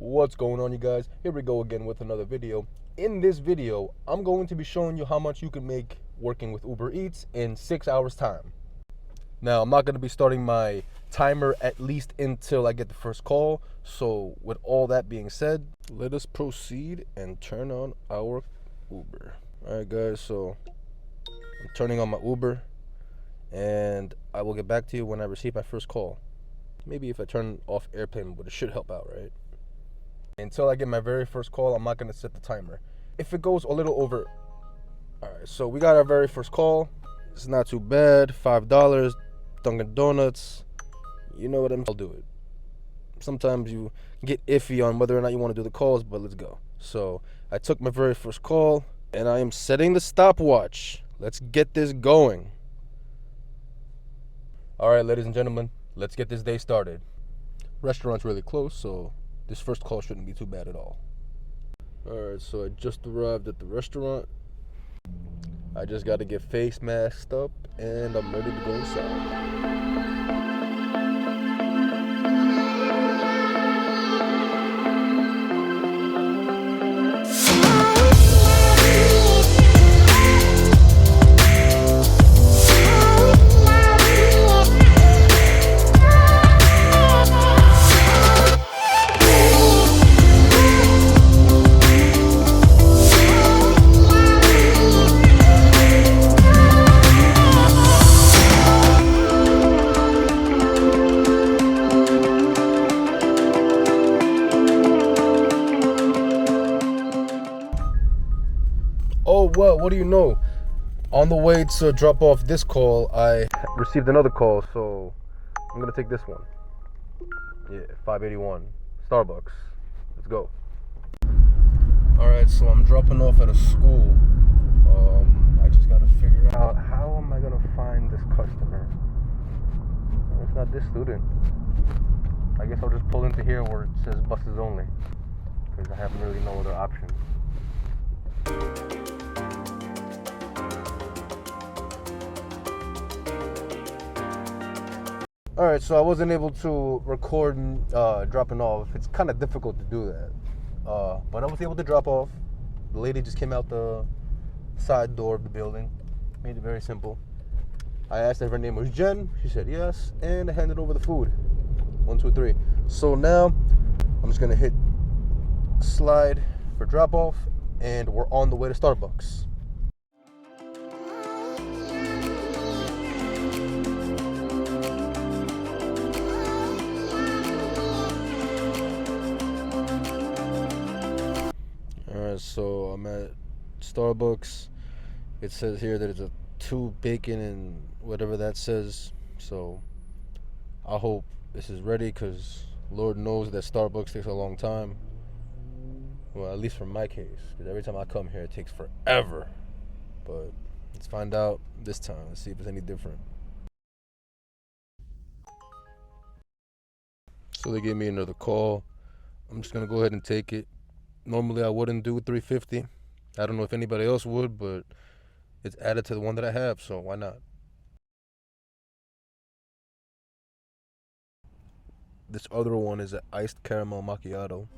What's going on, you guys? Here we go again with another video. In this video, I'm going to be showing you how much you can make working with Uber Eats in 6 hours time. Now, I'm not going to be starting my timer at least until I get the first call. So with all that being said, let us proceed and turn on our Uber. All right, guys, so I'm turning on my Uber and I will get back to you when I receive my first call. Maybe if I turn off airplane mode, it should help out, right? Until I get my very first call, I'm not going to set the timer. If it goes a little over... All right, so we got our very first call. It's not too bad. $5, Dunkin' Donuts. You know what I'll do it. Sometimes you get iffy on whether or not you want to do the calls, but let's go. So I took my very first call, and I am setting the stopwatch. Let's get this going. All right, ladies and gentlemen, let's get this day started. Restaurant's really close, so this first call shouldn't be too bad at all. Alright, so I just arrived at the restaurant. I just got to get face masked up and I'm ready to go inside. Oh, well, what do you know? On the way to drop off this call, I received another call, so I'm gonna take this one. Yeah, 581, Starbucks. Let's go. All right, so I'm dropping off at a school. I just gotta figure out how am I gonna find this customer. It's not this student. I guess I'll just pull into here where it says buses only, because I have really no other option. Alright, so I wasn't able to record dropping off. It's kind of difficult to do that. But I was able to drop off. The lady just came out the side door of the building. Made it very simple. I asked if her name was Jen. She said yes. And I handed over the food. 1, 2, 3. So now I'm just going to hit slide for drop off. And we're on the way to Starbucks. Alright, so I'm at Starbucks. It says here that it's a 2 bacon and whatever that says. So I hope this is ready, because Lord knows that Starbucks takes a long time. Well, at least for my case, because every time I come here it takes forever. But let's find out this time. Let's see if it's any different. So they gave me another call. I'm just gonna go ahead and take it. Normally I wouldn't do $3.50. I don't know if anybody else would, but it's added to the one that I have, so why not? This other one is an iced caramel macchiato.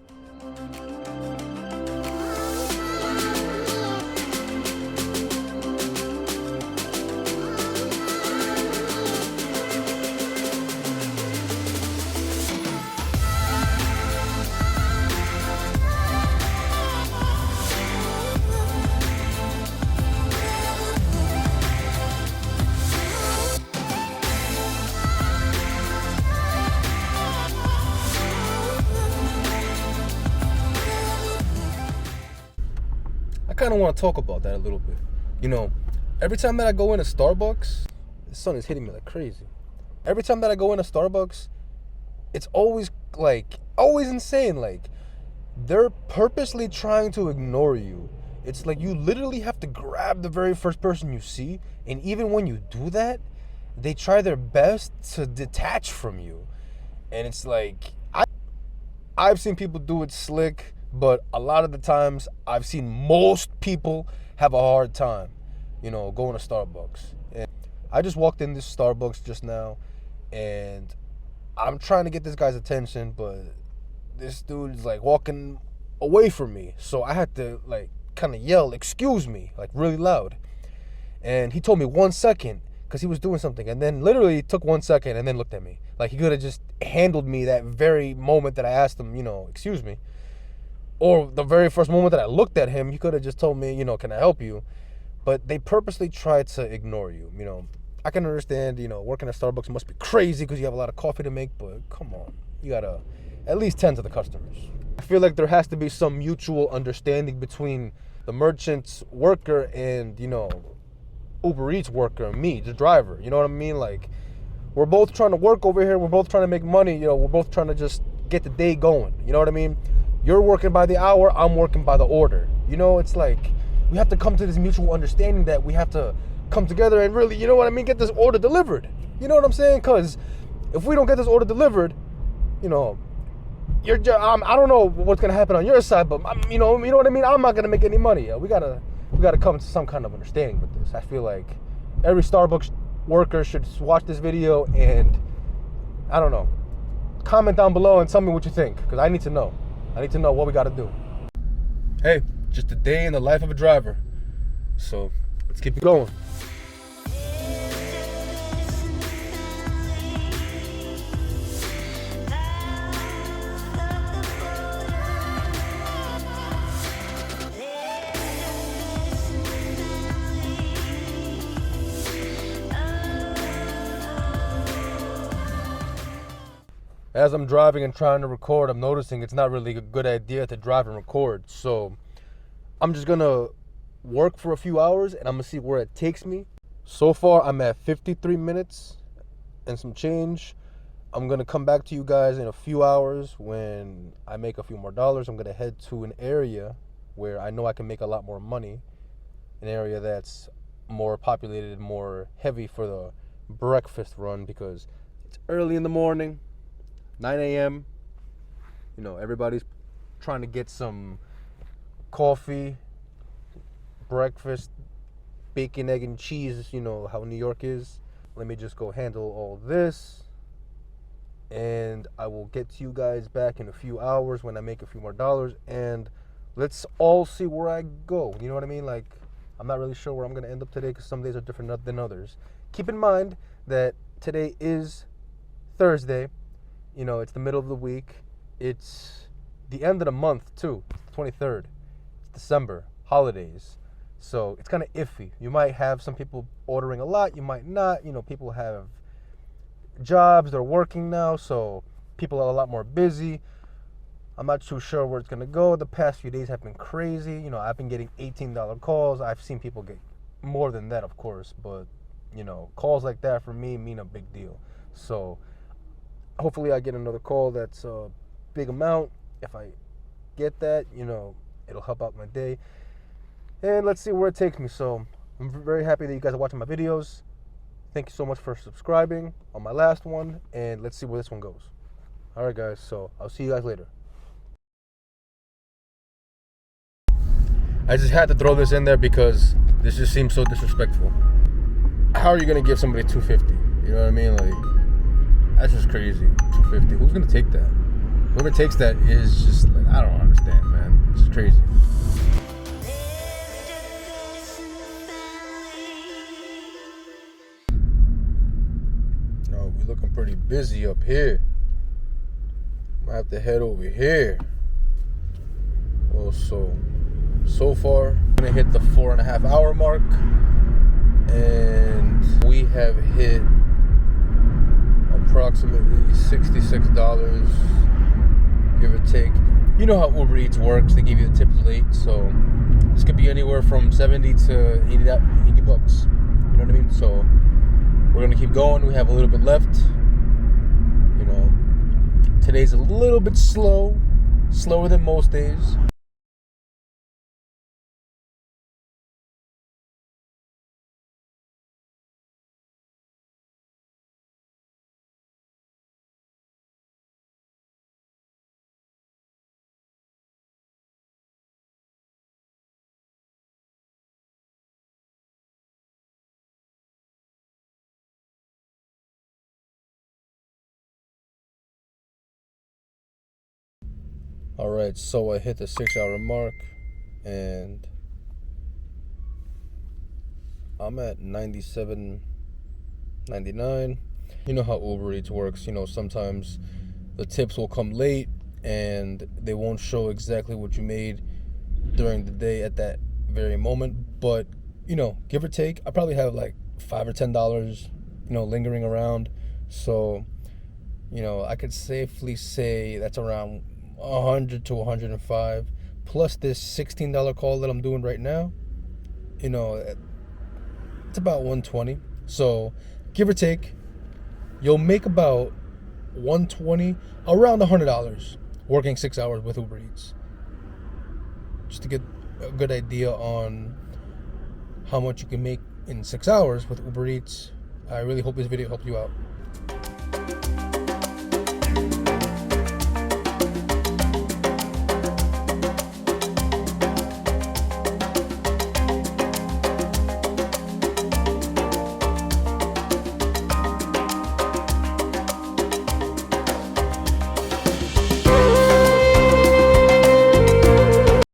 I kind of want to talk about that a little bit. You know, every time that I go into Starbucks, the sun is hitting me like crazy. Every time that I go into Starbucks, it's always insane. Like, they're purposely trying to ignore you. It's like you literally have to grab the very first person you see, and even when you do that, they try their best to detach from you. And it's like, I've seen people do it slick, but a lot of the times I've seen most people have a hard time, you know, going to Starbucks. And I just walked in this Starbucks just now, and I'm trying to get this guy's attention, but this dude's like walking away from me. So I had to like kind of yell, "Excuse me," like really loud. And he told me 1 second because he was doing something. And then literally took 1 second and then looked at me. Like he could have just handled me that very moment that I asked him, excuse me. Or the very first moment that I looked at him, he could have just told me, can I help you? But they purposely try to ignore you. I can understand, working at Starbucks must be crazy because you have a lot of coffee to make, but come on, you gotta at least tend to the customers. I feel like there has to be some mutual understanding between the merchant's worker and, Uber Eats worker, me, the driver. You know what I mean? Like, we're both trying to work over here. We're both trying to make money. We're both trying to just get the day going. You know what I mean? You're working by the hour. I'm working by the order. It's like we have to come to this mutual understanding that we have to come together and really, get this order delivered. You know what I'm saying? Because if we don't get this order delivered, I don't know what's gonna happen on your side, but you know what I mean. I'm not gonna make any money. We gotta come to some kind of understanding with this. I feel like every Starbucks worker should watch this video and I don't know, comment down below and tell me what you think, because I need to know. I need to know what we gotta do. Hey, just a day in the life of a driver. So let's keep it going. As I'm driving and trying to record, I'm noticing it's not really a good idea to drive and record. So I'm just gonna work for a few hours and I'm gonna see where it takes me. So far, I'm at 53 minutes and some change. I'm gonna come back to you guys in a few hours when I make a few more dollars. I'm gonna head to an area where I know I can make a lot more money. An area that's more populated and more heavy for the breakfast run because it's early in the morning. 9 a.m. Everybody's trying to get some coffee, breakfast, bacon, egg, and cheese. How New York is. Let me just go handle all this. And I will get to you guys back in a few hours when I make a few more dollars. And let's all see where I go. You know what I mean? Like, I'm not really sure where I'm going to end up today because some days are different than others. Keep in mind that today is Thursday. It's the middle of the week. It's the end of the month, too. It's the 23rd. It's December. Holidays. So it's kind of iffy. You might have some people ordering a lot. You might not. People have jobs. They're working now. So people are a lot more busy. I'm not too sure where it's going to go. The past few days have been crazy. I've been getting $18 calls. I've seen people get more than that, of course. But, calls like that for me mean a big deal. So hopefully I get another call that's a big amount. If I get that, it'll help out my day. And let's see where it takes me. So I'm very happy that you guys are watching my videos. Thank you so much for subscribing on my last one. And let's see where this one goes. All right, guys. So I'll see you guys later. I just had to throw this in there because this just seems so disrespectful. How are you going to give somebody $2.50? You know what I mean? Like, that's just crazy. $2.50. Who's gonna take that? Whoever takes that is just like, I don't understand, man. It's just crazy. Oh, we're looking pretty busy up here. Might have to head over here. Also, so far, I'm gonna hit the 4.5 hour mark, and we have hit approximately $66, give or take. You know how Uber Eats works. They give you the tips late, so this could be anywhere from 70 to 80 bucks. You know what I mean? So we're gonna keep going. We have a little bit left. Today's a little bit slower than most days. All right, so I hit the 6 hour mark and I'm at 97.99. You know how Uber Eats works. You know, sometimes the tips will come late and they won't show exactly what you made during the day at that very moment. But, you know, give or take, I probably have like $5 or $10, you know, lingering around. So, you know, I could safely say that's around 100 to 105 plus this $16 call that I'm doing right now. You know, it's about 120. So give or take, you'll make about 120, around $100 working 6 hours with Uber Eats. Just to get a good idea on how much you can make in 6 hours with Uber Eats. I really hope this video helped you out.